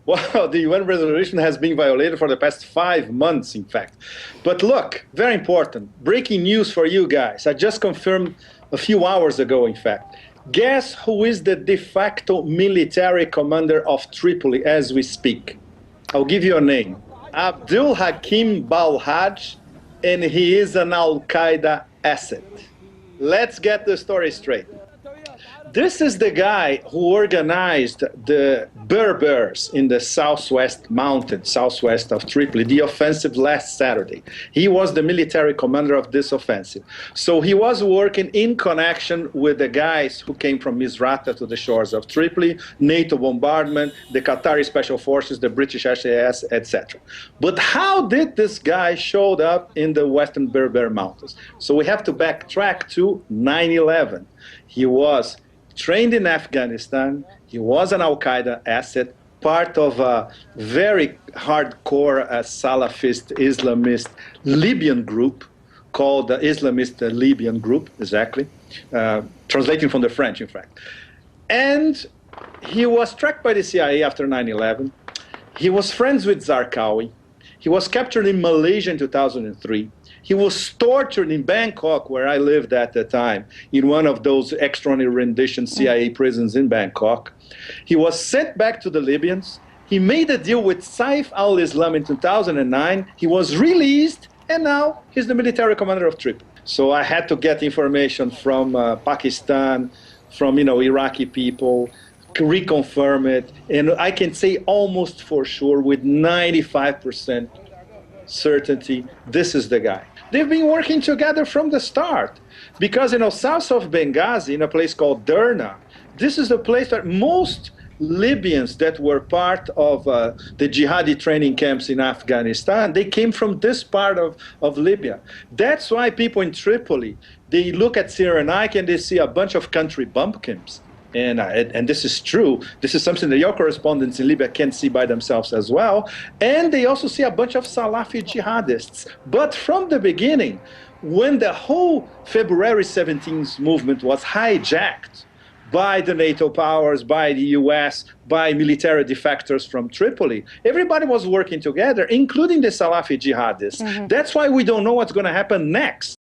Well, the UN resolution has been violated for the past 5 months, in fact. But look, very important, breaking news for you guys. I just confirmed a few hours ago, in fact. Guess who is the de facto military commander of Tripoli as we speak? I'll give you a name. Abdul Hakim Balhaj, and he is an Al-Qaeda asset. Let's get the story straight. This is the guy who organized the Berbers in the southwest mountains, southwest of Tripoli, the offensive last Saturday. He was the military commander of this offensive. So he was working in connection with the guys who came from Misrata to the shores of Tripoli, NATO bombardment, the Qatari special forces, the British SAS, etc. But how did this guy show up in the western Berber mountains? So we have to backtrack to 9/11. He was trained in Afghanistan. He was an Al-Qaeda asset, part of a very hardcore Salafist Islamist Libyan group called the Islamist Libyan Group, exactly, translating from the French, in fact. And he was tracked by the CIA after 9/11. He was friends with Zarqawi. He was captured in Malaysia in 2003. He was tortured in Bangkok, where I lived at the time, in one of those extraordinary rendition CIA prisons in Bangkok. He was sent back to the Libyans. He made a deal with Saif al-Islam in 2009. He was released, and now he's the military commander of Tripoli. So I had to get information from Pakistan, from Iraqi people, reconfirm it, and I can say almost for sure with 95% certainty, this is the guy. They've been working together from the start because, south of Benghazi, in a place called Derna, this is the place that most Libyans that were part of the jihadi training camps in Afghanistan, they came from this part of Libya. That's why people in Tripoli, they look at Cyrenaica and they see a bunch of country bumpkins. And this is true. This is something that your correspondents in Libya can see by themselves as well. And they also see a bunch of Salafi jihadists. But from the beginning, when the whole February 17th movement was hijacked by the NATO powers, by the US, by military defectors from Tripoli, everybody was working together, including the Salafi jihadists. That's why we don't know what's going to happen next.